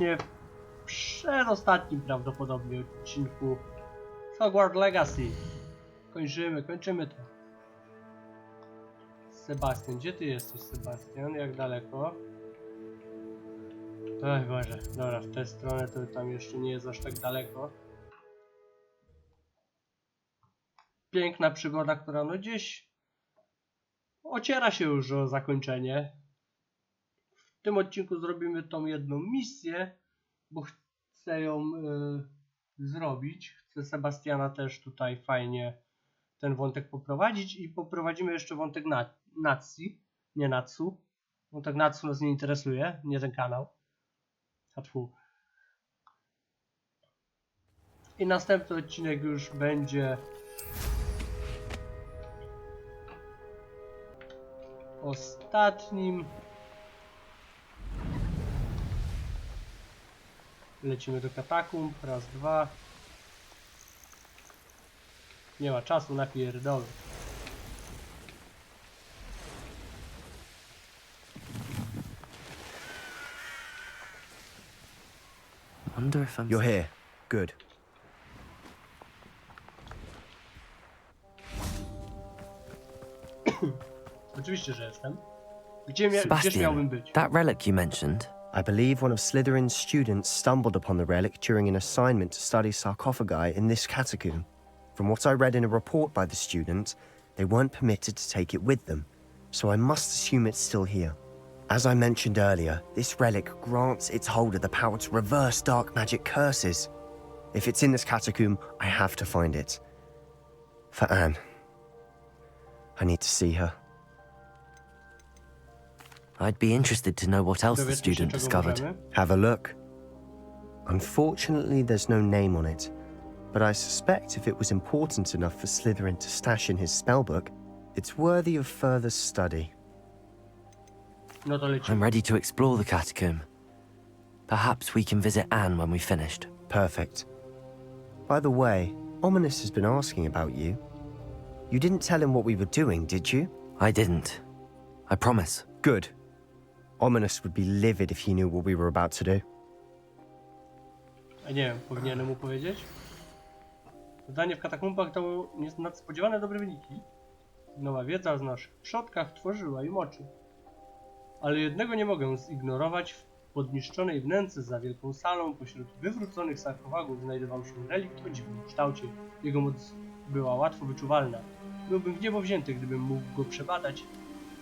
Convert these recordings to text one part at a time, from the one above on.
Nie w przedostatnim prawdopodobnie odcinku Hogwarts Legacy. Kończymy to. Sebastian, gdzie ty jesteś, Sebastian? Jak daleko? Oj Boże, dobra, w tę stronę to tam jeszcze nie jest aż tak daleko. Piękna przygoda, która no gdzieś ociera się już o zakończenie. W tym odcinku zrobimy tą jedną misję, bo chcę ją zrobić. Chcę Sebastiana też tutaj fajnie ten wątek poprowadzić i poprowadzimy jeszcze wątek Natsi, nie Natsu. Wątek Natsu nas nie interesuje, nie ten kanał. Hatfu. I następny odcinek już będzie ostatnim. Lecimy do katakumb, raz, dwa. Nie ma czasu na pierdolę. You're here. Good. Oczywiście, że jestem. Gdzież miałbym być? That relic you mentioned. I believe one of Slytherin's students stumbled upon the relic during an assignment to study sarcophagi in this catacomb. From what I read in a report by the student, they weren't permitted to take it with them, so I must assume it's still here. As I mentioned earlier, this relic grants its holder the power to reverse dark magic curses. If it's in this catacomb, I have to find it. For Anne. I need to see her. I'd be interested to know what else the student discovered. Have a look. Unfortunately, there's no name on it, but I suspect if it was important enough for Slytherin to stash in his spellbook, it's worthy of further study. No to lecimy. I'm ready to explore the catacomb. Perhaps we can visit Anne when we've finished. Perfect. By the way, Ominous has been asking about you. You didn't tell him what we were doing, did you? I didn't. I promise. Good. Ominous would be livid if he knew what we were about to do. A nie wiem, powinienem mu powiedzieć? Zadanie w katakumbach dało nadspodziewane dobre wyniki. Nowa wiedza z naszych przodkach tworzyła im oczy. Ale jednego nie mogę zignorować. W podniszczonej wnęce za wielką salą pośród wywróconych sarkofagów znajdował się relikt o dziwnym kształcie. Jego moc była łatwo wyczuwalna. Byłbym w niebo wzięty, gdybym mógł go przebadać,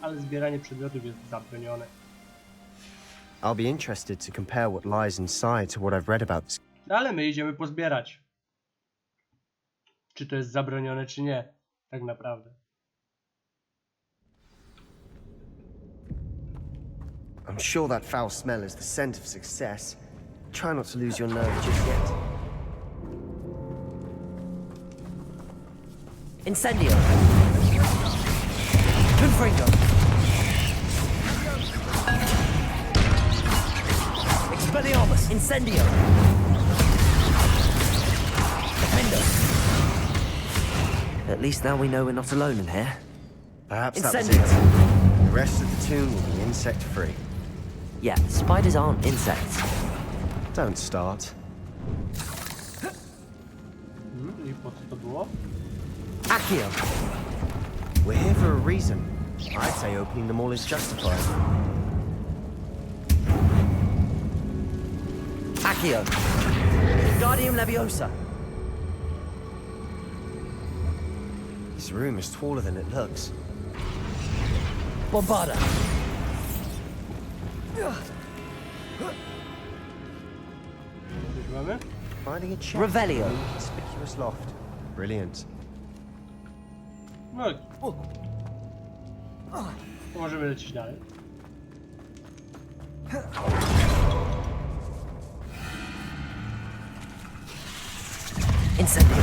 ale zbieranie przedmiotów jest zabronione. I'll be interested to compare what lies inside to what I've read about this. No ale my idziemy pozbierać. Czy to jest zabronione, czy nie? Tak naprawdę. I'm sure that foul smell is the scent of success. Try not to lose your nerve just yet. Incendio! Confringo! Expelliarmus! Incendio! Defendo! At least now we know we're not alone in here. Perhaps that was Incendio! it. The rest of the tomb will be insect-free. Yeah, spiders aren't insects. Don't start. I po co to było? Accio! We're here for a reason. I'd say opening them all is justified. Accio! Guardium Leviosa! This room is taller than it looks. Bombarda! Coś mamy? Finding a chest Revelio. in a conspicuous loft. Brilliant. No i... To możemy lecieć dalej. Incendio!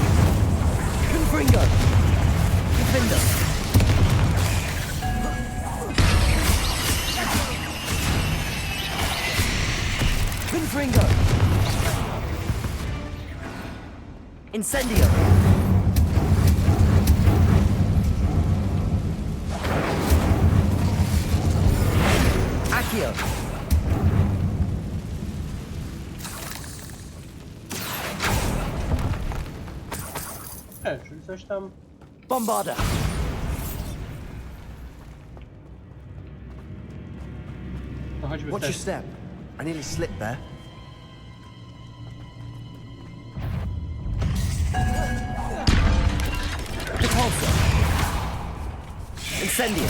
Confringo! Defendo! Confringo! Incendio! Accio! Czyli coś tam... Bombarda! No choćby Watch your wtedy. step. I nearly slipped there. Repulsor! Incendio!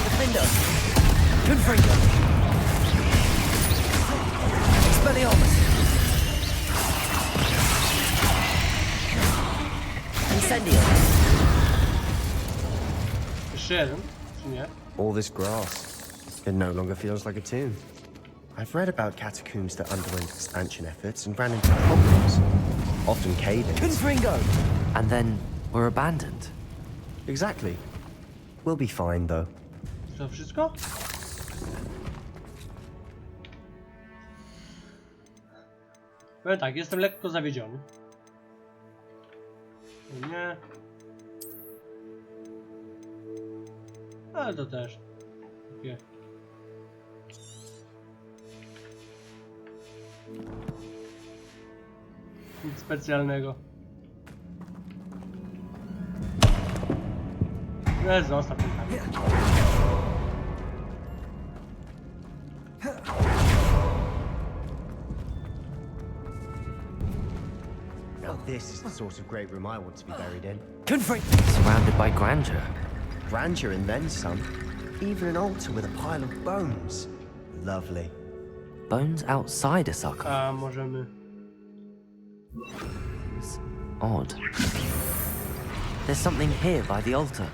Defender! Confringo! Expelliarmus! Incendio! Jeszcze jeden, czy nie? All this grass. It no longer feels like a tomb. I've read about catacombs that underwent expansion efforts and ran into problems, often cave-ins. Confringo! And then were abandoned. Exactly. We'll be fine, though. To wszystko? Powiem tak, jestem lekko zawiedziony. Nie. Ale to też. Takie. Nic specjalnego. Nie, zostaw ten kamień. Now this is the sort of great room I want to be buried in. Confringo! Surrounded by grandeur. Grandeur and then some. Even an altar with a pile of bones. Lovely. Bones outside a sarcophagus. A możemy... It's odd. There's something here by the altar.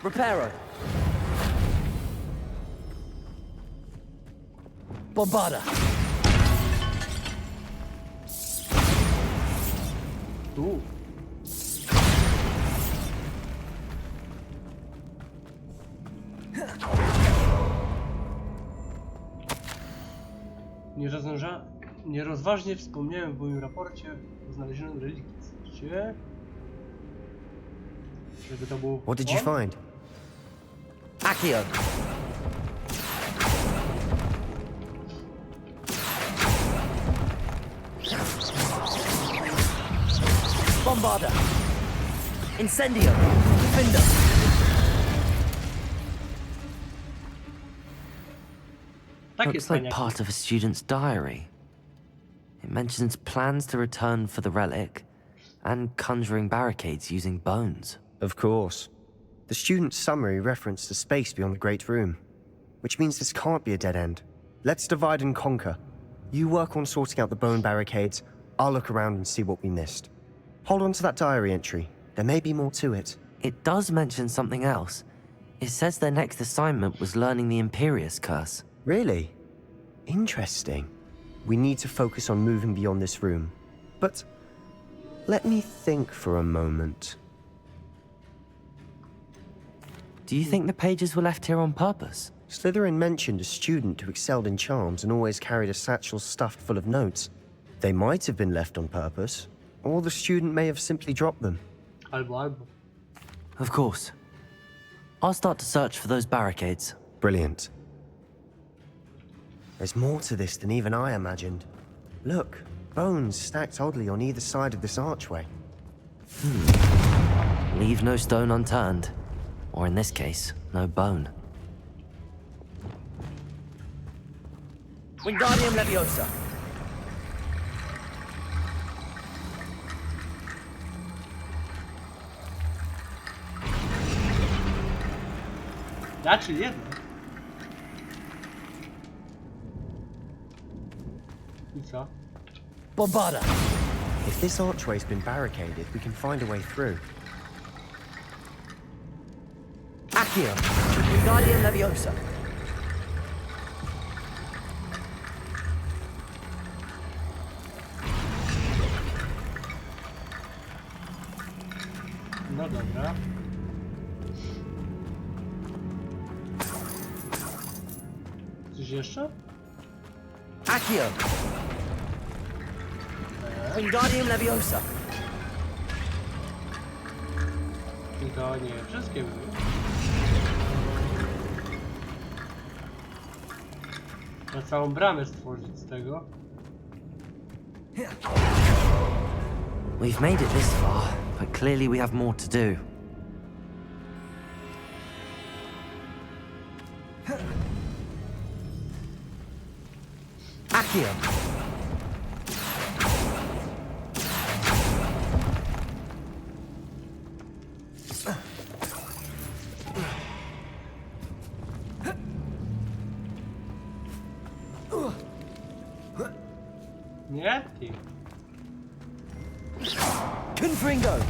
Reparo. Bombarda. Tu. Nierozważnie wspomniałem w moim raporcie o znalezionym relikcie. Żeby to był... What did you on? find? Accio. Bombarda. Incendio. Defender. Takie Looks like cwaniaki. part of a student's diary. It mentions plans to return for the relic and conjuring barricades using bones. Of course. The student's summary referenced a space beyond the Great Room, which means this can't be a dead end. Let's divide and conquer. You work on sorting out the bone barricades, I'll look around and see what we missed. Hold on to that diary entry. There may be more to it. It does mention something else. It says their next assignment was learning the Imperius Curse. Really? Interesting. We need to focus on moving beyond this room. But let me think for a moment. Do you think the pages were left here on purpose? Slytherin mentioned a student who excelled in charms and always carried a satchel stuffed full of notes. They might have been left on purpose, or the student may have simply dropped them. Albo. Of course. I'll start to search for those barricades. Brilliant. There's more to this than even I imagined. Look, bones stacked oddly on either side of this archway. Leave no stone unturned. Or in this case, no bone. Wingardium Leviosa. Znaczy jedno. I co? Bombarda. If this archway's been barricaded, we can find a way through. Accio. Wingardium Leviosa. No dobra. Coś jeszcze? Accio. Wingardium Leviosa. I to nie wszystkie były. Trzeba całą bramę stworzyć z tego. We've made it this far, but clearly we have more to do. Accio! Nie? Ty. Confringo!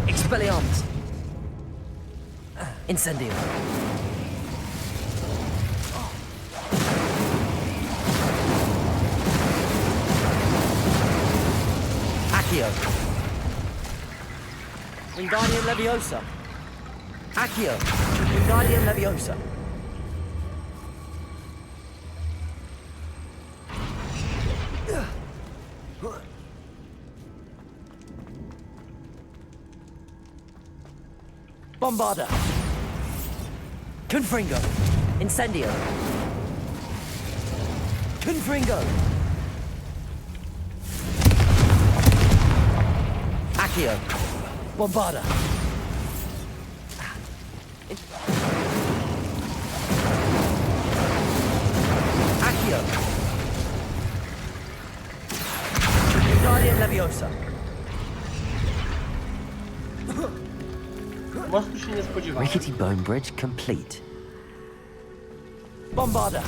Expelliarmus! Incendio! Accio! Wingardium Leviosa! Accio! Wingardium Leviosa! Bombarda! Confringo! Incendio! Confringo! Accio! Bombarda! Accio! Wingardium Leviosa! Mostu się nie spodziewałem. Rickety bone bridge complete. Bombarda!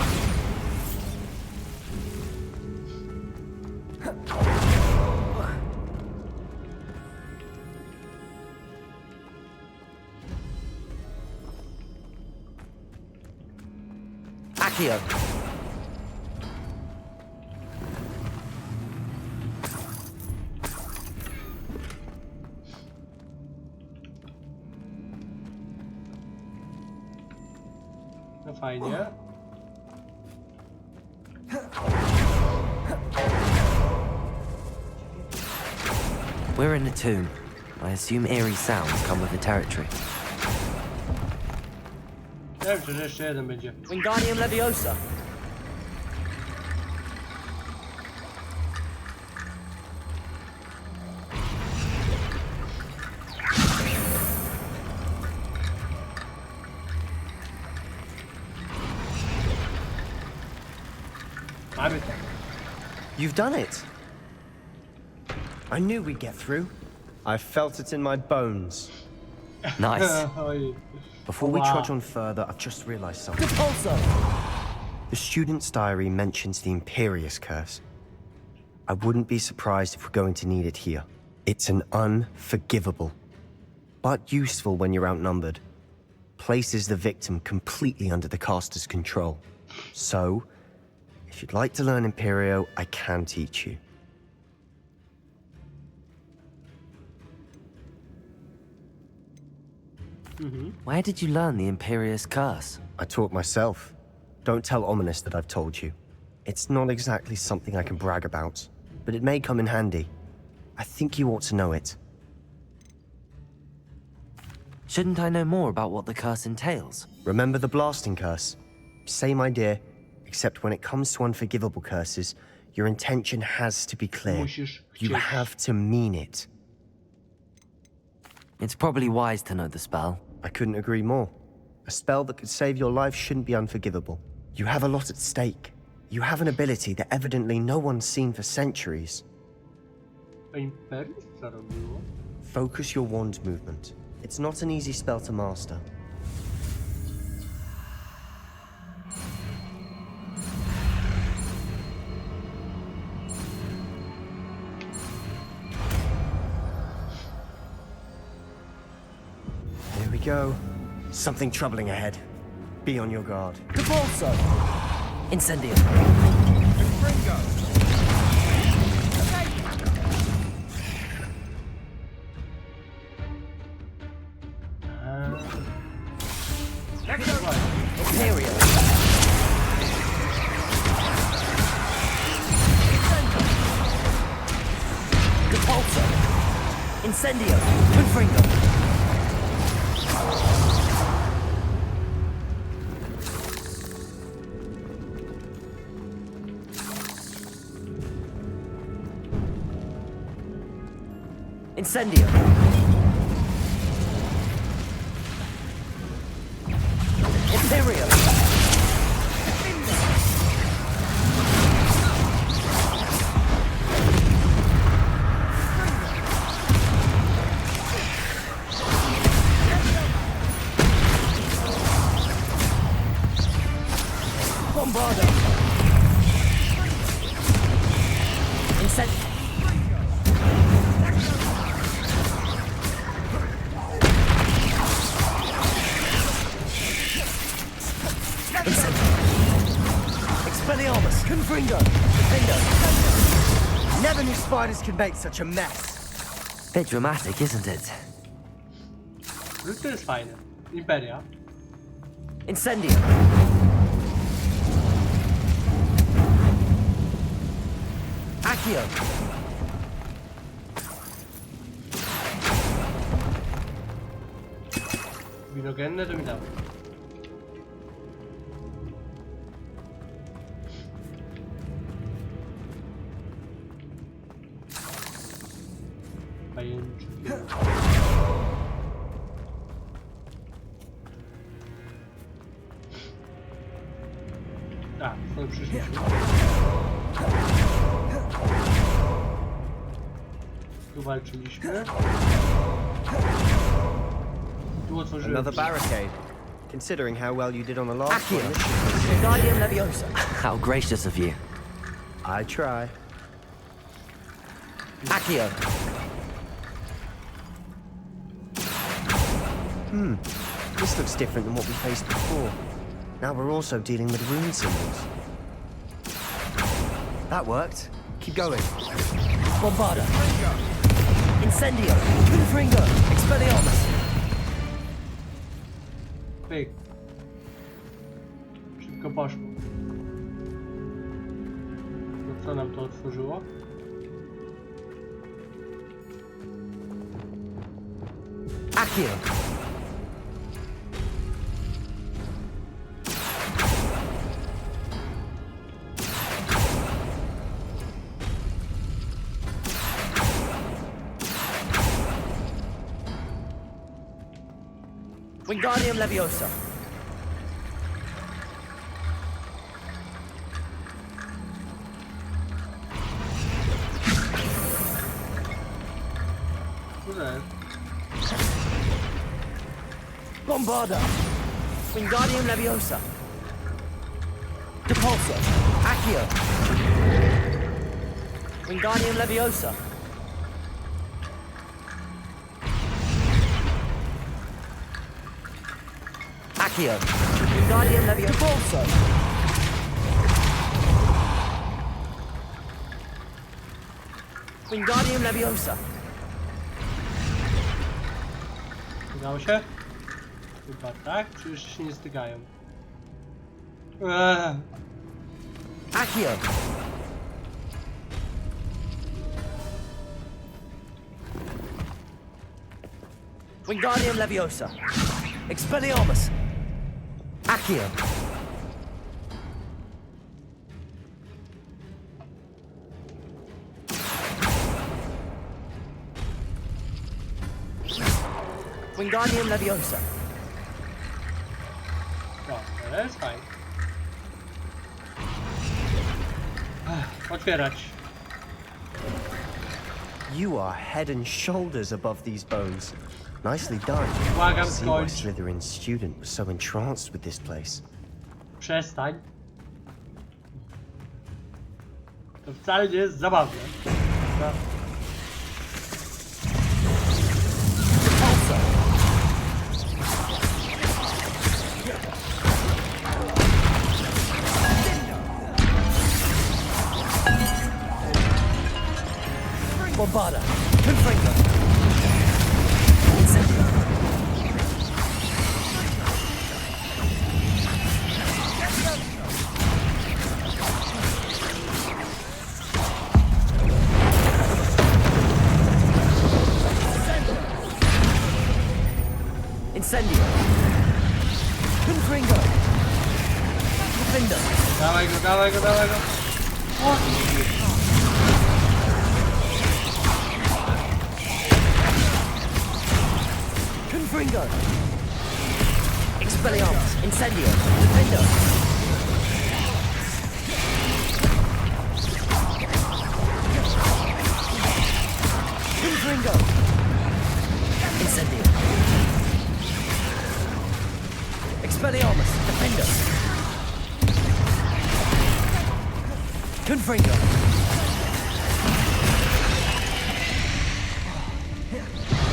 Accio! No fajnie. We're in the tomb. I assume eerie sounds come with the territory. Nie wiem, czy jeszcze jeden będzie. Wingardium Leviosa! Mamy to. You've done it! I knew we'd get through. I felt it in my bones. Nice. Oj. Before we Wow. trudge on further, I've just realized something. Repulso! The student's diary mentions the Imperious Curse. I wouldn't be surprised if we're going to need it here. It's an unforgivable, but useful when you're outnumbered. Places the victim completely under the caster's control. So, if you'd like to learn Imperio, I can teach you. Where did you learn the Imperious Curse? I taught myself. Don't tell Ominous that I've told you. It's not exactly something I can brag about, but it may come in handy. I think you ought to know it. Shouldn't I know more about what the curse entails? Remember the blasting curse? Same idea, except when it comes to unforgivable curses, your intention has to be clear. Musisz You chcieć. have to mean it. It's probably wise to know the spell. I couldn't agree more. A spell that could save your life shouldn't be unforgivable. You have a lot at stake. You have an ability that evidently no one's seen for centuries. A Imperius co robiło? Focus your wand movement. It's not an easy spell to master. Here we go. Something troubling ahead. Be on your guard. Repulso! Incendio. Imperio! Repulso! Incendio! Confringo! Incendio. Imperial. Bombardo. Incendio. Expelliarmus! Confringo! Defendo! Never knew spiders could make such a mess. Bit dramatic, isn't it? To jest fajne. Imperia. Incendio! Accio! Winogenne to mi dało. Pajęczy. A, stąd przyszliśmy. Tu walczyliśmy. Tu otworzyłem. Another barricade. Considering how well you did on the last Accio! one, this should Wingardium Leviosa! How gracious of you. I try. Accio! This looks different than what we faced before. Now we're also dealing with rune symbols. That worked. Keep going. Bombarda! Incendio! Confringo! Expelliarmus! Pyk. Szybko poszło. No co nam to otworzyło? Accio! Wingardium Leviosa! Kurde. Bombarda! Wingardium Leviosa! Depulso! Accio! Wingardium Leviosa! Accio! Wingardium Leviosa! Depulso! Wingardium Leviosa! Udało się? Chyba tak? Czy jeszcze się nie stygają? Accio! Wingardium Leviosa! Expelliarmus! Accio! Wingardium Leviosa! No, to jest fajnie. Otwierać. You are head and shoulders above these bones. Nicely done. Błagam, See why skończ. Slytherin's student was so entranced with this place. Przestań. To wcale nie jest zabawne. No. Depulso! Bombarda! Confringo! Incendio! Incendio! Confringo! Defendo! Dawaj go, dawaj go, dawaj go. O! Confringo! Expelliarmus! Incendio! Defendo! Confringo! Incendio! Expelliarmus! Defendo! Confringo!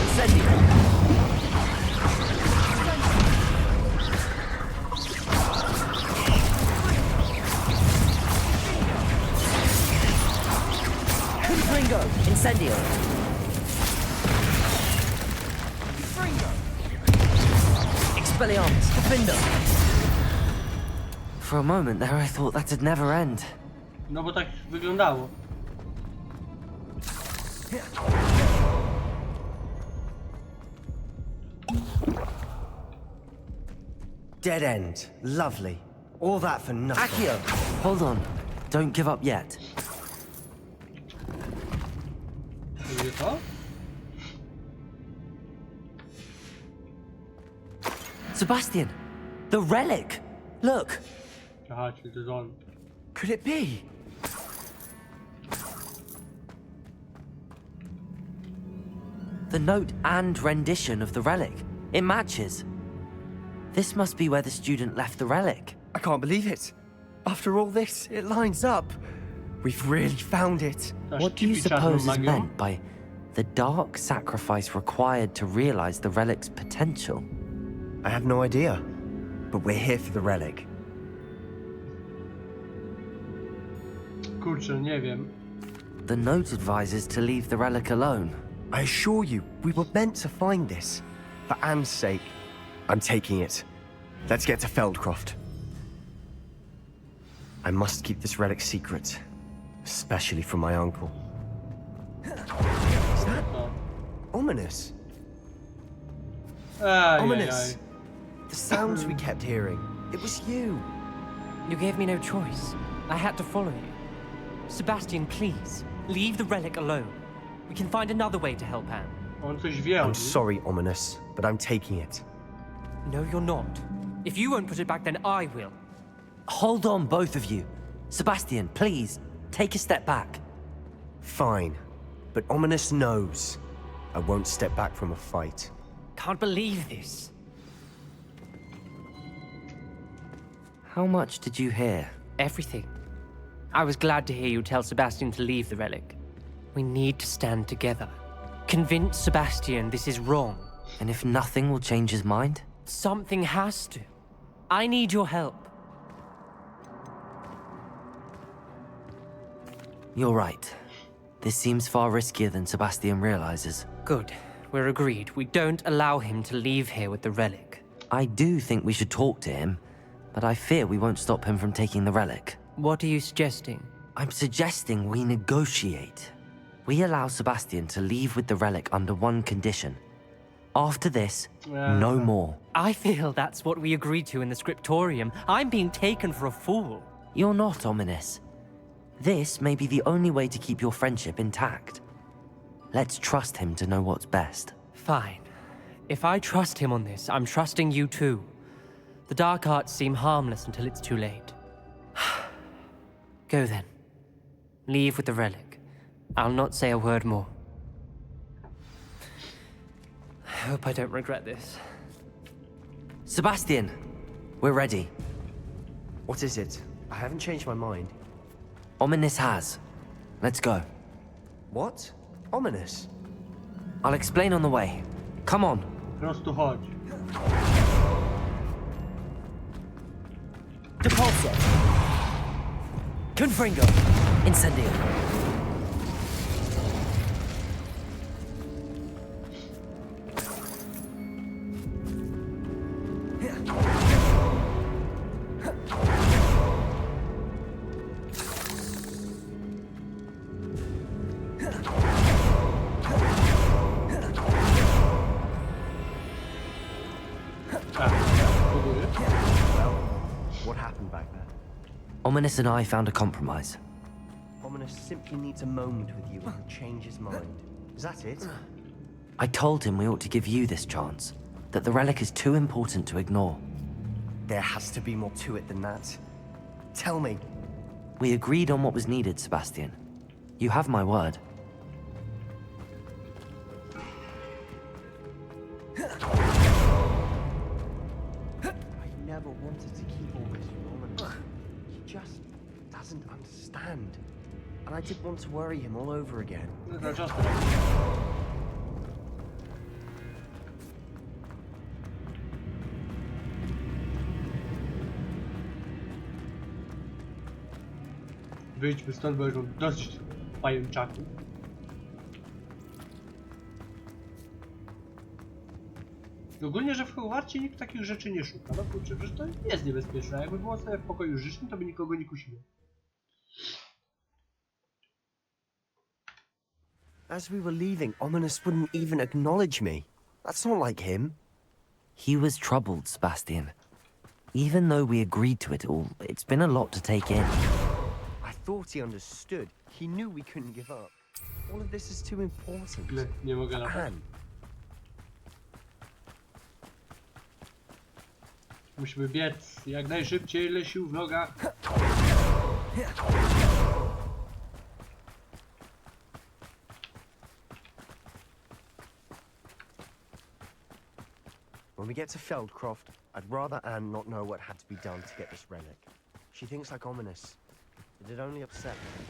Incendio! Confringo! Incendio! Expelliarmus! Defendo! For a moment there, I thought that'd never end. No bo tak wyglądało. Dead end. Lovely. All that for nothing. Accio! Hold on. Don't give up yet. Będzie to? Sebastian! The relic! Look! Aha, czyli to jest on. Could it be? The note and rendition of the relic. It matches. This must be where the student left the relic. I can't believe it. After all this, it lines up. We've really found it. Ta What do you szczypi czarną suppose is magią. meant by the dark sacrifice required to realize the relic's potential? I have no idea. But we're here for the relic. Kurczę, nie wiem. The note advises to leave the relic alone. I assure you, we were meant to find this. For Anne's sake. I'm taking it. Let's get to Feldcroft. I must keep this relic secret. Especially from my uncle. Is that No. ominous? Ajajaj. Ominous. The sounds we kept hearing. It was you. You gave me no choice. I had to follow you. Sebastian, please, leave the relic alone. We can find another way to help Anne. On coś wie o I'm nim. sorry, Ominous, but I'm taking it. No, you're not. If you won't put it back, then I will. Hold on, both of you. Sebastian, please, take a step back. Fine. But Ominous knows. I won't step back from a fight. Can't believe this. How much did you hear? Everything. I was glad to hear you tell Sebastian to leave the relic. We need to stand together. Convince Sebastian this is wrong. And if nothing will change his mind? Something has to. I need your help. You're right. This seems far riskier than Sebastian realizes. Good. We're agreed. We don't allow him to leave here with the relic. I do think we should talk to him, but I fear we won't stop him from taking the relic. What are you suggesting? I'm suggesting we negotiate. We allow Sebastian to leave with the relic under one condition. After this, no more. I feel that's what we agreed to in the scriptorium. I'm being taken for a fool. You're not ominous. This may be the only way to keep your friendship intact. Let's trust him to know what's best. Fine. If I trust him on this, I'm trusting you too. The dark arts seem harmless until it's too late. Go then. Leave with the relic. I'll not say a word more. I hope I don't regret this. Sebastian, we're ready. What is it? I haven't changed my mind. Ominous has. Let's go. What? Ominous? I'll explain on the way. Come on. Po prostu chodź. Depulso! Confringo! Incendio! Próbuję. What happened back there? Ominous and I found a compromise. Ominous simply needs a moment with you and he'll change his mind. Is that it? I told him we ought to give you this chance. that the relic is too important to ignore. There has to be more to it than that. Tell me. We agreed on what was needed, Sebastian. You have my word. I never wanted to keep all this from him. He just doesn't understand. And I didn't want to worry him all over again. Wyjdźmy stąd, bo już mam dość pajęczaku. Ogólnie, że w Hogwarcie nikt takich rzeczy nie szuka. No kurczę, że to jest niebezpieczne. Jakby było sobie w pokoju życznym, to by nikogo nie kusiło. As we were leaving, Ominous wouldn't even acknowledge me. That's not like him. He was troubled, Sebastian. Even though we agreed to it all, it's been a lot to take in. I thought he understood. He knew we couldn't give up. All of this is too important. Nie mogę latać. Anne, Musimy biec jak najszybciej, ile sił w nogach. when we get to Feldcroft, I'd rather Anne not know what had to be done to get this relic. She thinks like Ominous. It'd only upset me.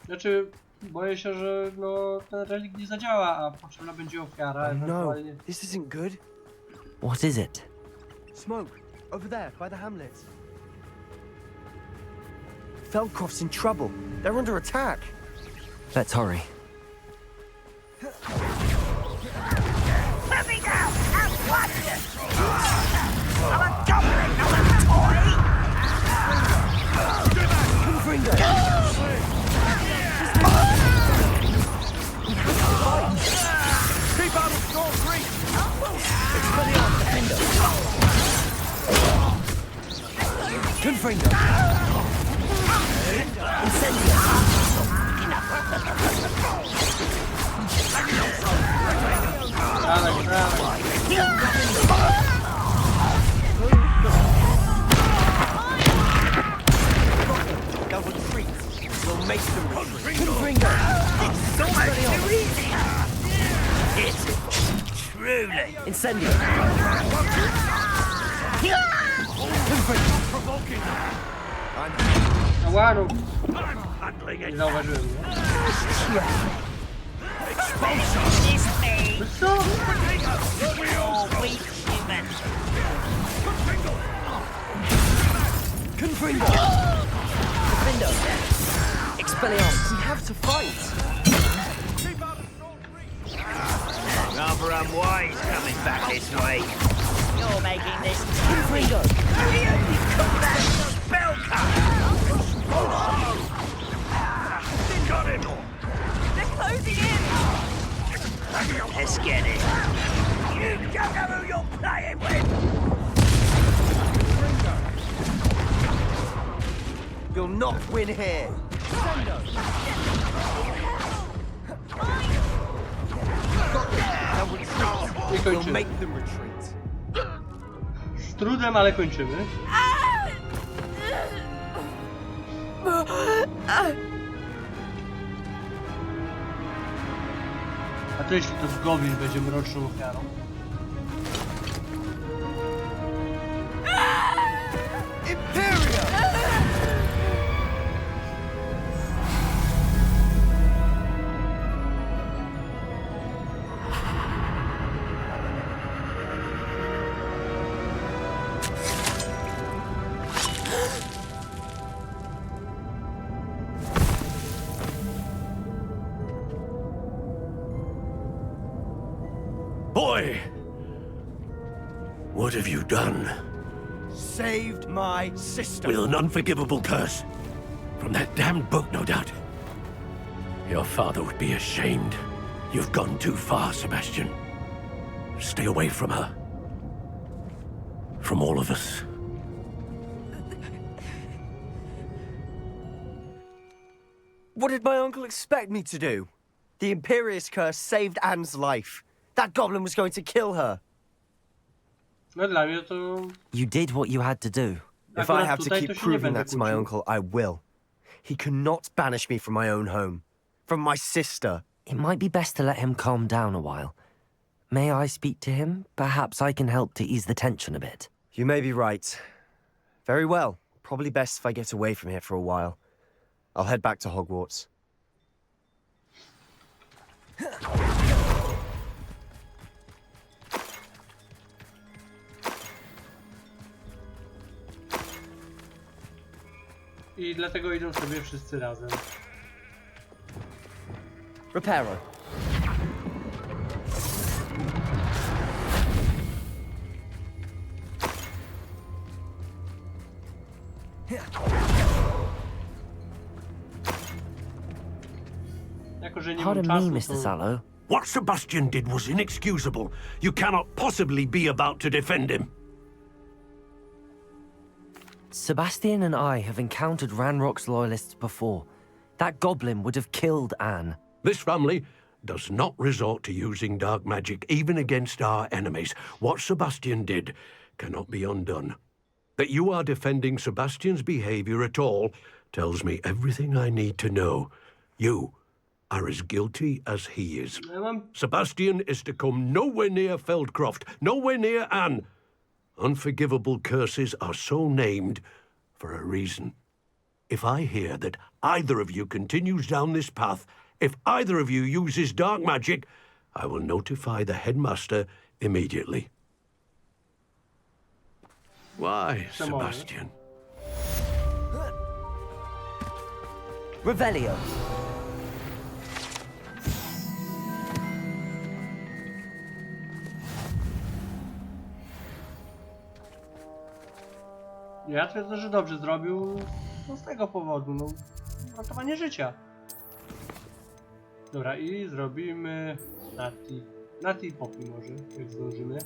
Znaczy, boję się, że no, ten relik nie zadziała, a potrzebna będzie ofiara. Oh no, Ewentualnie. this isn't good. What is it? Smoke, over there, by the hamlet. Feldcroft's in trouble. They're under attack. Let's hurry. Let me down! I'll watch it! I'm a goblin, not a toy! Confringo! Keep out of Storm Creek! Expelliarmus, defender! Confringo! Incendio! Dawaj, dawaj. They'll retreat. We'll make them retreat. Confringo! So much too easy! Is it? Truly! Incendio! Provoking! Ała, no. I'm handling Nie it! zauważyłem, nie? Expulsion is me! No co? You're weak human! Confringo! Defendo! Expelliarmus! We have to fight. Rather unwise coming back this way. You're making this Confringo! you call that spell cut! Got him! They're closing in! Let's get it. You don't know who you're playing with! You'll not win here. They'll retreat. Nie We'll kończymy. make them retreat. Z trudem, ale kończymy. A to jeśli to goblin będzie mroczną ofiarą? Imperium! Boy! What have you done? Saved my sister. With an unforgivable curse. From that damned book, no doubt. Your father would be ashamed. You've gone too far, Sebastian. Stay away from her. From all of us. What did my uncle expect me to do? The Imperious curse saved Anne's life. That goblin was going to kill her. No dla mnie to... You did what you had to do. If I Akurat have to tutaj keep to się nie proving będę that to my kłócił. uncle, I will. He cannot banish me from my own home. From my sister. It might be best to let him calm down a while. May I speak to him? Perhaps I can help to ease the tension a bit. You may be right. Very well. Probably best if I get away from here for a while. I'll head back to Hogwarts. I dlatego idą sobie wszyscy razem. Reparo. Jako, że nie mam Pardon me, czasu, Mr. to... Sallow. What Sebastian did was inexcusable. You cannot possibly be about to defend him. Sebastian and I have encountered Ranrock's loyalists before. That goblin would have killed Anne. This family does not resort to using dark magic even against our enemies. What Sebastian did cannot be undone. That you are defending Sebastian's behavior at all tells me everything I need to know. You are as guilty as he is. Ja mam... Sebastian is to come nowhere near Feldcroft, nowhere near Anne. Unforgivable curses are so named for a reason. If I hear that either of you continues down this path, if either of you uses dark magic, I will notify the headmaster immediately. Why, Sebastian? Revelio. Ja twierdzę, że dobrze zrobił no z tego powodu, no ratowanie życia. Dobra, i zrobimy Nati i Poppy może, jak zdążymy.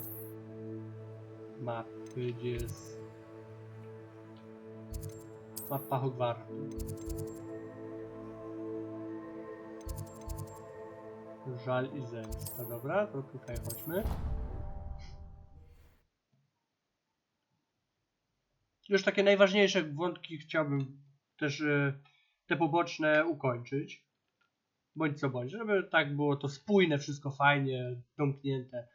Mapy, gdzie jest mapa Hogwartu. Żal i zemsta, dobra, to tutaj chodźmy. Już takie najważniejsze wątki chciałbym też te poboczne ukończyć. Bądź co bądź, żeby tak było to spójne, wszystko fajnie, domknięte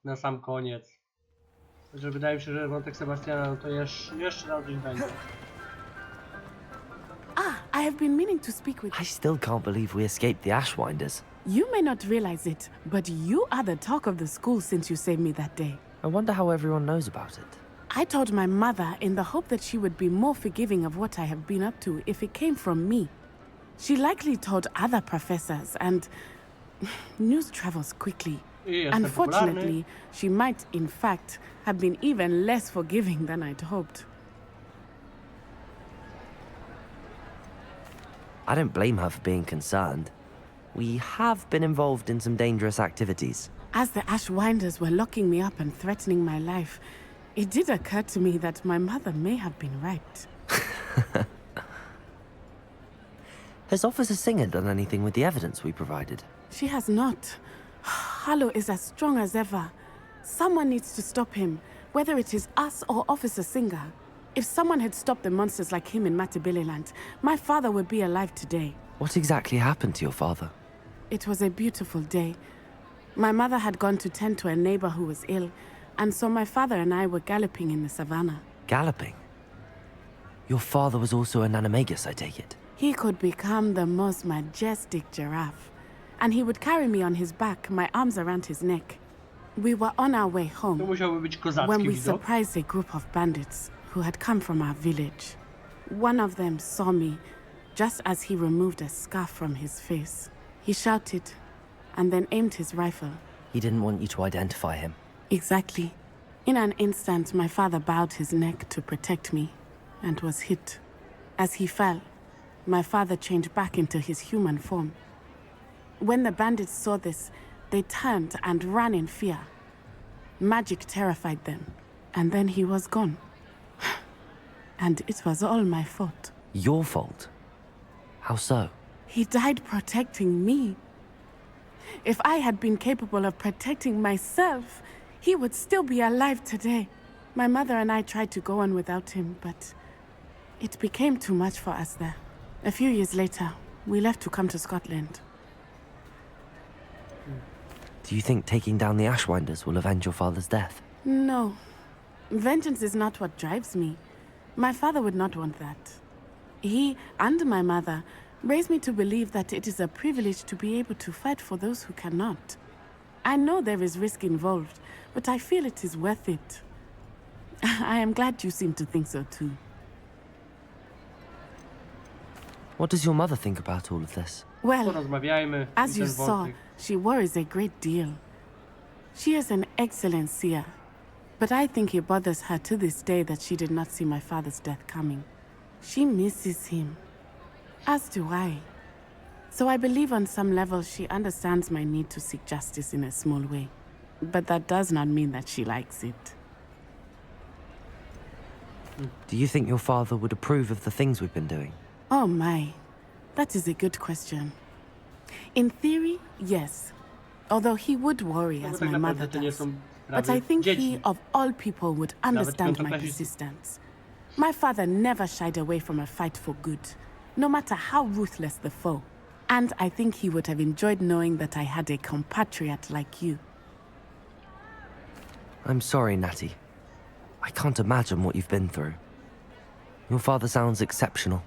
na sam koniec. Także wydaje mi się, że wątek Sebastiana no to jeszcze na coś będzie. Ah, I have been meaning to speak with I you. still can't believe we escaped the Ashwinders. You may not realize it, but you are the talk of the school since you saved me that day. I wonder how everyone knows about it. I told my mother in the hope that she would be more forgiving of what I have been up to if it came from me. She likely told other professors, and news travels quickly. I jestem Unfortunately, popularny. she might, in fact, have been even less forgiving than I'd hoped. I don't blame her for being concerned. We have been involved in some dangerous activities. As the Ashwinders were locking me up and threatening my life, it did occur to me that my mother may have been right. Has Officer Singer done anything with the evidence we provided? She has not. Harlow is as strong as ever. Someone needs to stop him, whether it is us or Officer Singer. If someone had stopped the monsters like him in Matabeleland, my father would be alive today. What exactly happened to your father? It was a beautiful day. My mother had gone to tend to a neighbor who was ill, and so my father and I were galloping in the savannah. Galloping? Your father was also an animagus, I take it? He could become the most majestic giraffe, and he would carry me on his back, my arms around his neck. We were on our way To home musiałby być kozacki when we widok. surprised a group of bandits who had come from our village. One of them saw me just as he removed a scarf from his face. He shouted and then aimed his rifle. He didn't want you to identify him. Exactly. In an instant, my father bowed his neck to protect me and was hit. As he fell, my father changed back into his human form. When the bandits saw this, they turned and ran in fear. Magic terrified them, and then he was gone. And it was all my fault. Your fault? How so? He died protecting me. If I had been capable of protecting myself, he would still be alive today. My mother and I tried to go on without him, but it became too much for us there. A few years later, we left to come to Scotland. Do you think taking down the Ashwinders will avenge your father's death? No. Vengeance is not what drives me. My father would not want that. He and my mother raised me to believe that it is a privilege to be able to fight for those who cannot. I know there is risk involved, but I feel it is worth it. I am glad you seem to think so too. What does your mother think about all of this? Well, Porozmawiajmy. as I you ten saw, wątek. she worries a great deal. She is an excellent seer, but I think it bothers her to this day that she did not see my father's death coming. She misses him, as do I. So I believe on some level she understands my need to seek justice in a small way. But that does not mean that she likes it. Do you think your father would approve of the things we've been doing? Oh my, that is a good question. In theory, yes. Although he would worry No bo as tak my mother naprawdę to nie does. są But sprawy I think dzieci. he, of all people, would understand my piątoklasistów. persistence. My father never shied away from a fight for good, no matter how ruthless the foe. And I think he would have enjoyed knowing that I had a compatriot like you. I'm sorry, Natty. I can't imagine what you've been through. Your father sounds exceptional.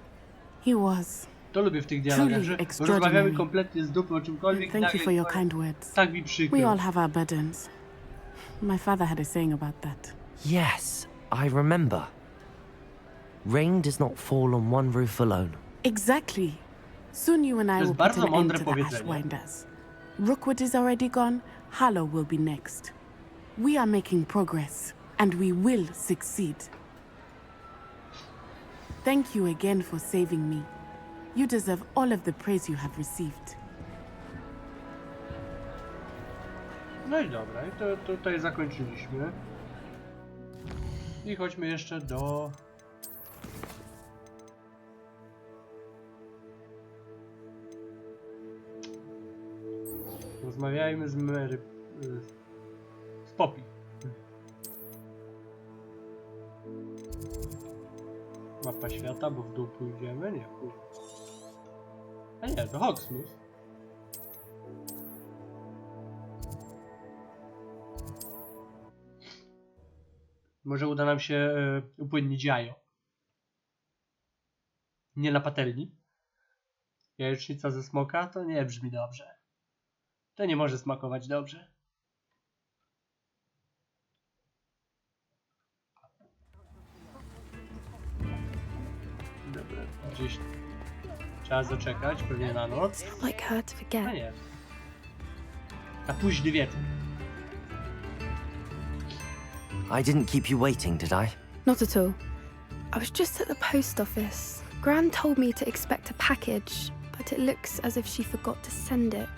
He was. To lubię w tych dialogach, że extraordinary. rozmawiamy kompletnie z dupy o czymkolwiek. Thank you nagle for your powiem, kind words. Tak mi We przykro. all have our burdens. My father had a saying about that. Yes, I remember. Rain does not fall on one roof alone. Exactly. Soon you and I To jest will put bardzo an end mądre to the powiedzenie. Ashwinders. Rookwood is already gone. Harlow will be next. We are making progress, and we will succeed. Thank you again for saving me. You deserve all of the praise you have received. No i dobra, i to tutaj zakończyliśmy. I chodźmy jeszcze do... Rozmawiajmy z Mary... z Poppy. Mapa świata, bo w dół pójdziemy? Nie, kurwa. A nie, to Hogsmeade. Może uda nam się upłynnić jajo. Nie na patelni. Jajecznica ze smoka to nie brzmi dobrze. To nie może smakować dobrze. Dobra, gdzieś trzeba zaczekać, pewnie na noc. It's not like her to A forget. nie. Na późny wieczór. I didn't keep you waiting, did I? Not at all. I was just at the post office. Gran told me to expect a package, but it looks as if she forgot to send it.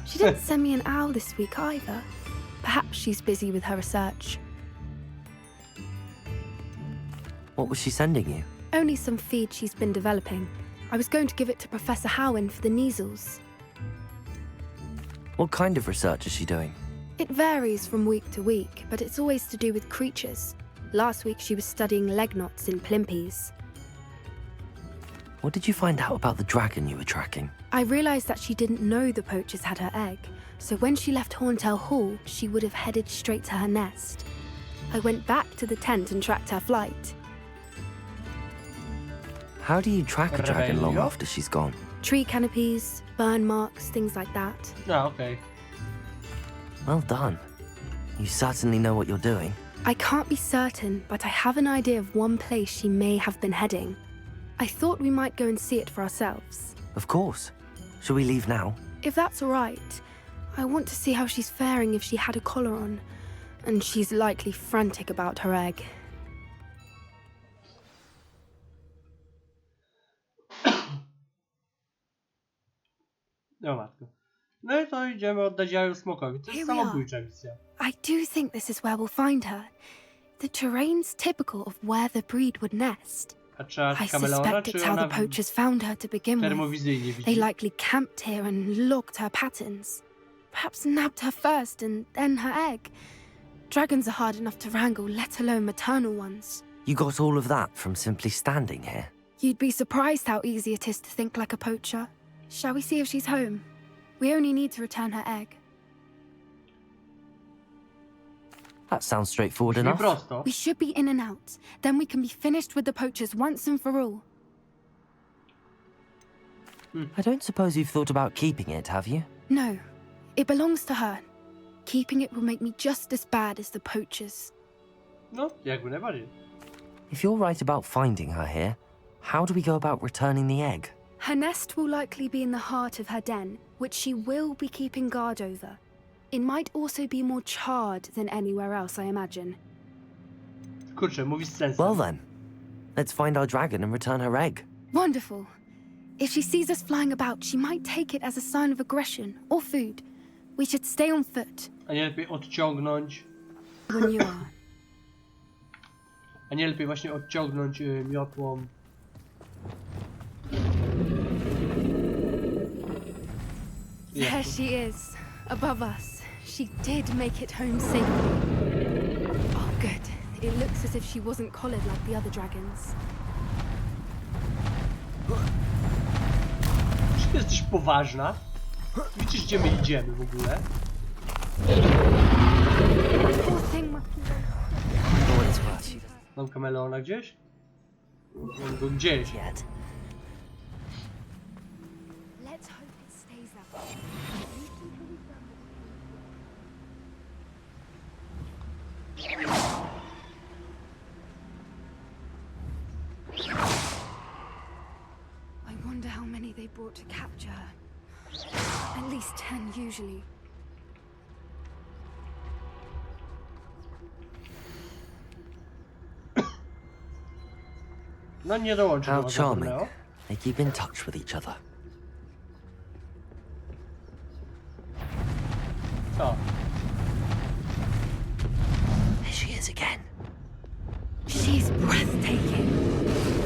She didn't send me an owl this week either. Perhaps she's busy with her research. What was she sending you? Only some feed she's been developing. I was going to give it to Professor Howen for the measles. What kind of research is she doing? It varies from week to week, but it's always to do with creatures. Last week she was studying leg knots in plimpies. What did you find out about the dragon you were tracking? I realised that she didn't know the poachers had her egg, so when she left Horntail Hall, she would have headed straight to her nest. I went back to the tent and tracked her flight. How do you track a dragon long Rebellion? after she's gone? Tree canopies, burn marks, things like that. No, okej. Well done. You certainly know what you're doing. I can't be certain, but I have an idea of one place she may have been heading. I thought we might go and see it for ourselves. Of course. Shall we leave now? If that's all right, I want to see how she's faring if she had a collar on. And she's likely frantic about her egg. No matko. No i to idziemy oddać jajo smokowi. To jest Here we are. samobójcza misja. I do think this is where we'll find her. The terrain's typical of where the breed would nest. A trzeba I kameleona, suspect czy it's how the ona poachers found her to begin with. termowizyjnie They widzi? likely camped here and logged her patterns. Perhaps nabbed her first and then her egg. Dragons are hard enough to wrangle, let alone maternal ones. You got all of that from simply standing here? You'd be surprised how easy it is to think like a poacher. Shall we see if she's home? We only need to return her egg. That sounds straightforward Brzmi enough. prosto. We should be in and out. Then we can be finished with the poachers once and for all. I don't suppose you've thought about keeping it, have you? No, it belongs to her. Keeping it will make me just as bad as the poachers. No, jakby najbardziej. If you're right about finding her here, how do we go about returning the egg? Her nest will likely be in the heart of her den, which she will be keeping guard over. It might also be more charred than anywhere else, I imagine. Kurczę, mówi z sensem. Well then, let's find our dragon and return her egg. Wonderful. If she sees us flying about, she might take it as a sign of aggression or food. We should stay on foot. A nie lepiej odciągnąć. When you are. A nie lepiej właśnie odciągnąć miotłą. There she is, above us. She did make it home safely. Oh, good. It looks as if she wasn't collared like the other dragons. Czy ty jesteś poważna? Widzisz, gdzie my idziemy w ogóle? Poor thing must be For what it's worth. Mam kameleona gdzieś? Mam go gdzieś. Yet. Let's hope it stays that way. I wonder how many they brought to capture her. At least 10 usually. No nie dołączy How do charming. Neo. They keep in touch with each other. Co? There she is again. She's breathtaking.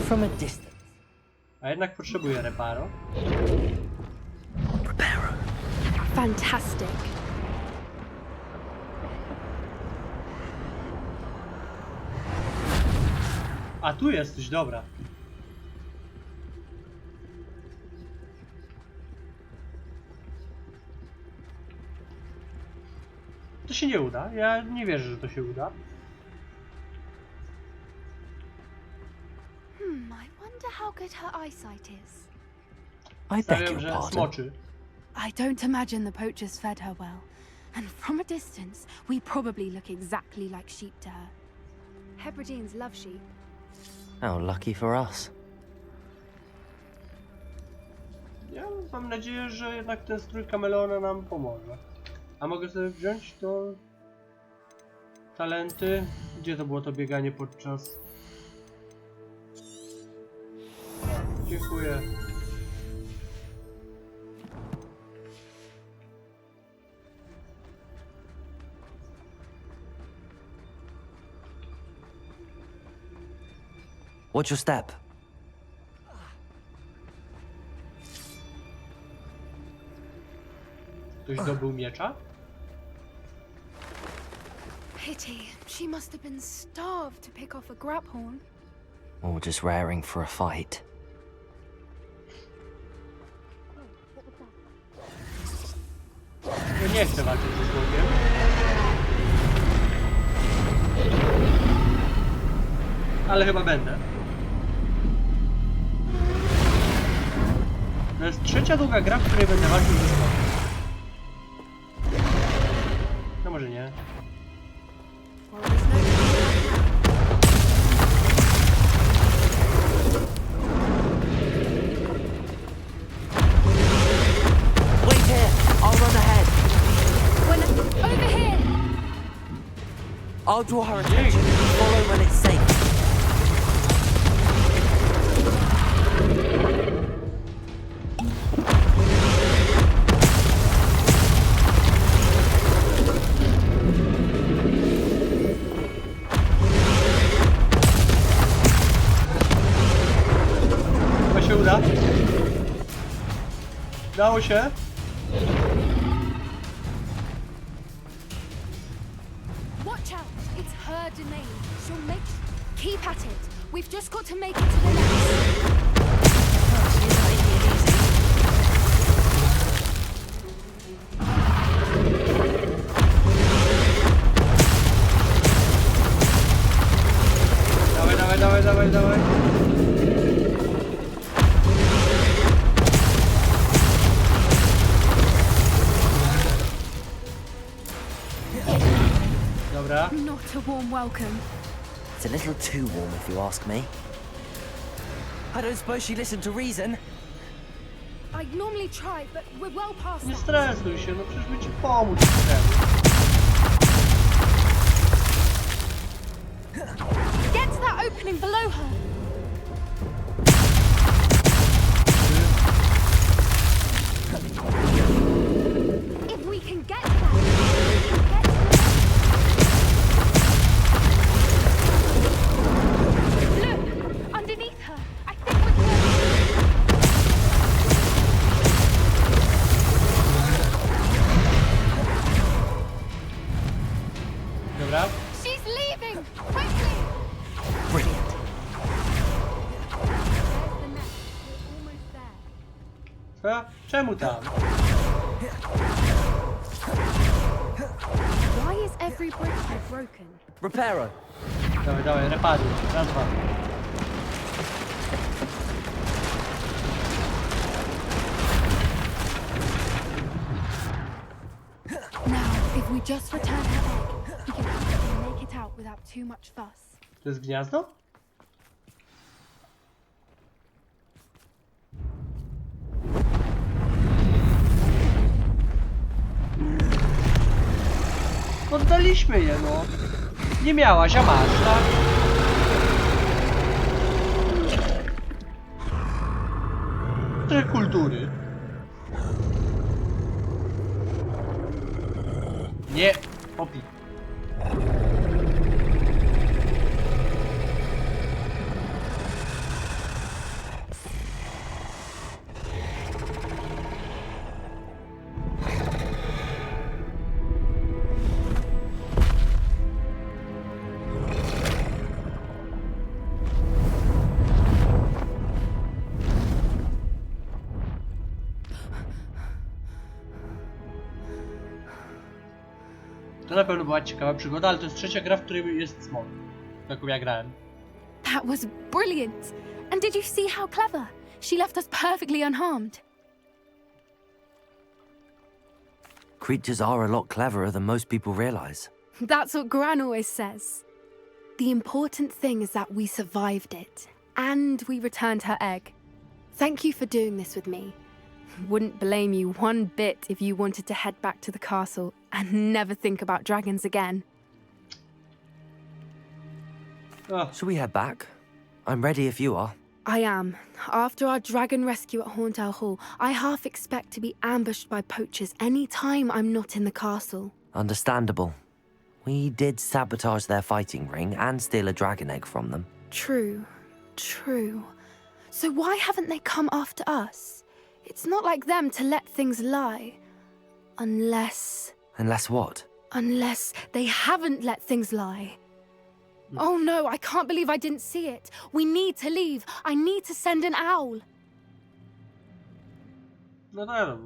From a distance. A jednak potrzebuję reparo. Reparo. Fantastic. A tu jesteś, dobra. To się nie uda. Ja nie wierzę, że to się uda. I wonder how good her eyesight is. I beg Stawiam, your że pardon. smoczy. I don't imagine the poachers fed her well. And from a distance, we probably look exactly like sheep to her. Hebrideans love sheep. How lucky for us. Ja mam nadzieję, że jednak ten strój kameleona nam pomoże. A mogę sobie wziąć to... talenty? Gdzie to było to bieganie podczas... Dziękuję. Watch your step. Ktoś zdobył miecza? Pity. She must have been starved to pick off a graphorn. Or just raring for a fight. Ja nie chcę walczyć ze smokiem. Ale chyba będę. To jest trzecia długa gra, w której będę walczył ze smokiem. No może nie. Well, there's no Wait here! I'll run ahead. over here! I'll draw her attention. Follow when it's safe. Chyba się uda. Dało się. her domain. She'll make... Keep at it. We've just got to make it to the next. Dawaj. Dobra. Not a warm welcome. It's a little too warm, if you ask me. I don't suppose she listened to reason. I'd normally try, but we're well past Nie that. stresuj się, no przecież my ci pomóc chcemy. Get to that opening below her. If we can get to that, we can get to the... Look, underneath her. I think we're close. Dobra. She's leaving! Quickly! Brilliant. There's the nest. We're almost there. Co? Czemu tam? Why is every brick here broken? Reparo. Dawaj, reparuj. Raz, dwa. Now, if we just return her egg, we can hopefully make it out without too much fuss. To jest gniazdo? Oddaliśmy je, no. Nie miałaś, a masz, tak? Trochę kultury. Nie, Popi. To na pewno była ciekawa przygoda, ale to jest trzecia gra, w której jest smog. Taką ja grałem. That was brilliant! And did you see how clever? She left us perfectly unharmed. Creatures are a lot cleverer than most people realize. That's what Gran always says. The important thing is that we survived it, and we returned her egg. Thank you for doing this with me. Wouldn't blame you one bit if you wanted to head back to the castle and never think about dragons again. Oh, Shall we head back? I'm ready if you are. I am. After our dragon rescue at Horndale Hall, I half expect to be ambushed by poachers any time I'm not in the castle. Understandable. We did sabotage their fighting ring and steal a dragon egg from them. True. So why haven't they come after us? It's not like them to let things lie. Unless What? Unless they haven't let things lie. Oh no, I can't believe I didn't see it. We need to leave. I need to send an owl. no tak, no,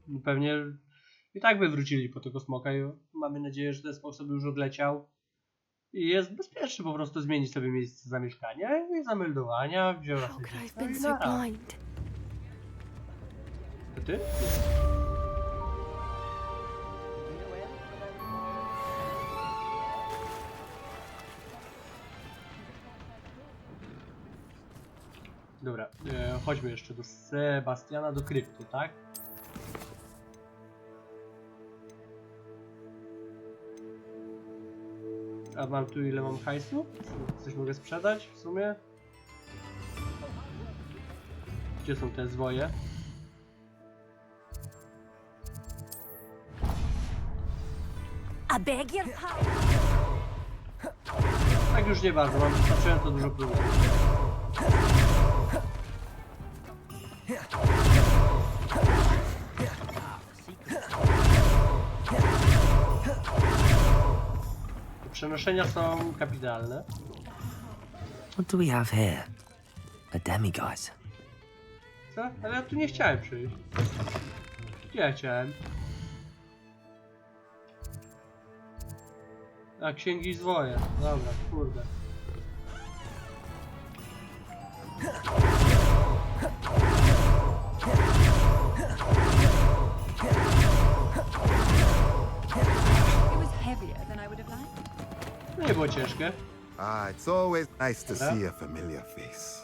bo pewnie i tak by wrócili po tego smoka i mamy nadzieję, że ten smok sobie już odleciał. I jest bezpieczny po prostu zmienić sobie miejsce zamieszkania i zameldowania, wziął How sobie could I have dziecko been i so nara. blind? To ty? Dobra, chodźmy jeszcze do Sebastiana, do krypty, tak? A mam tu ile mam hajsu? Coś mogę sprzedać w sumie? Gdzie są te zwoje? I beg your pardon. Tak już nie bardzo, mam wystarczająco dużo problemów. przenoszenia są kapitalne. What do we have here? A demiguise. Co? Ale ja tu nie chciałem przyjść. Gdzie ja chciałem? A, księgi i zwoje. Dobra, kurde. No nie było ciężkie. It's always nice to see a familiar face.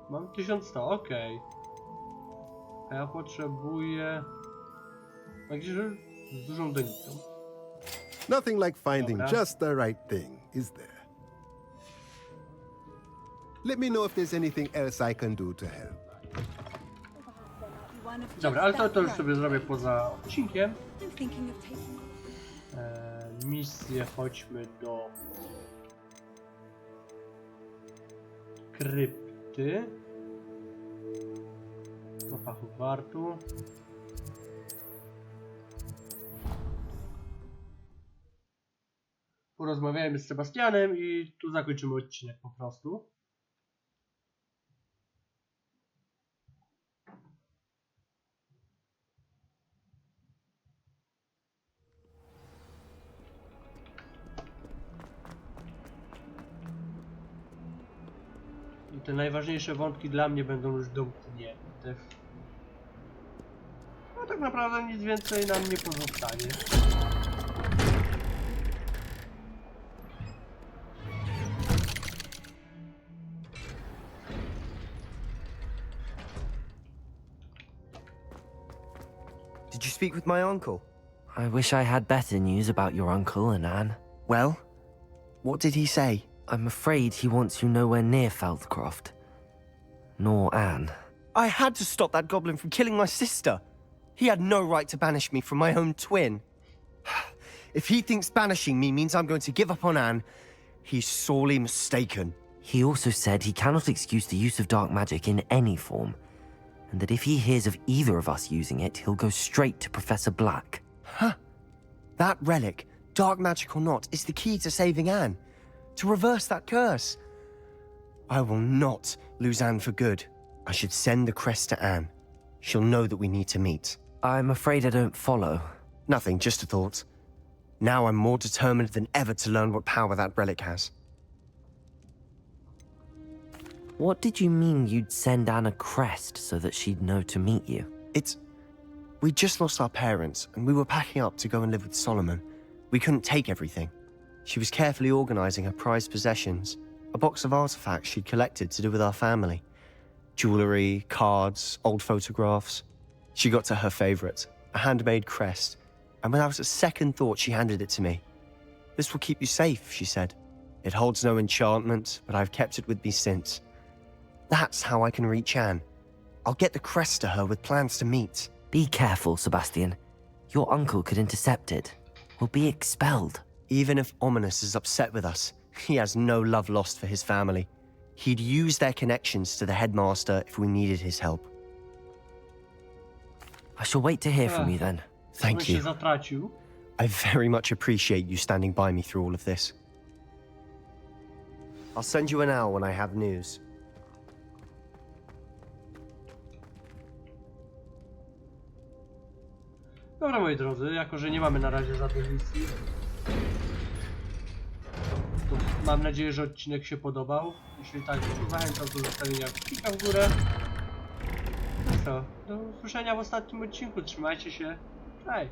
Mam 1100, okej. A ja potrzebuję... A gdzieś z dużą donicą. Nothing like finding Dobra. just the right thing, is there? Let me know if there's anything else I can do to help. Dobra, ale to już sobie zrobię poza odcinkiem. Misję, chodźmy do krypty. Mapa Hogwartu. Porozmawiajmy z Sebastianem i tu zakończymy odcinek po prostu. I te najważniejsze wątki dla mnie będą już domknięte. No tak naprawdę nic więcej nam nie pozostanie. Did you speak with my uncle? I wish I had better news about your uncle and Anne. Well, what did he say? I'm afraid he wants you nowhere near Feldcroft. Nor Anne. I had to stop that goblin from killing my sister. He had no right to banish me from my own twin. If he thinks banishing me means I'm going to give up on Anne, he's sorely mistaken. He also said he cannot excuse the use of dark magic in any form, and that if he hears of either of us using it, he'll go straight to Professor Black. Huh. That relic, dark magic or not, is the key to saving Anne. To reverse that curse. I will not lose Anne for good. I should send the crest to Anne. She'll know that we need to meet. I'm afraid I don't follow. Nothing, just a thought. Now I'm more determined than ever to learn what power that relic has. What did you mean you'd send Anne a crest so that she'd know to meet you? We just lost our parents, and we were packing up to go and live with Solomon. We couldn't take everything. She was carefully organizing her prized possessions, a box of artifacts she'd collected to do with our family. Jewelry, cards, old photographs. She got to her favorite, a handmade crest, and without a second thought she handed it to me. This will keep you safe, she said. It holds no enchantment, but I've kept it with me since. That's how I can reach Anne. I'll get the crest to her with plans to meet. Be careful, Sebastian. Your uncle could intercept it. We'll be expelled. Even if Ominous is upset with us, he has no love lost for his family. He'd use their connections to the headmaster if we needed his help. I shall wait to hear from you then. Thank się you. zatracił. I very much appreciate you standing by me through all of this. I'll send you an owl when I have news. Dobra, moi drodzy, jako że nie mamy na razie żadnych misji, to mam nadzieję, że odcinek się podobał. Jeśli tak, to zachęcam do zostawienia kciuka w górę. No co, do usłyszenia w ostatnim odcinku. Trzymajcie się. Cześć!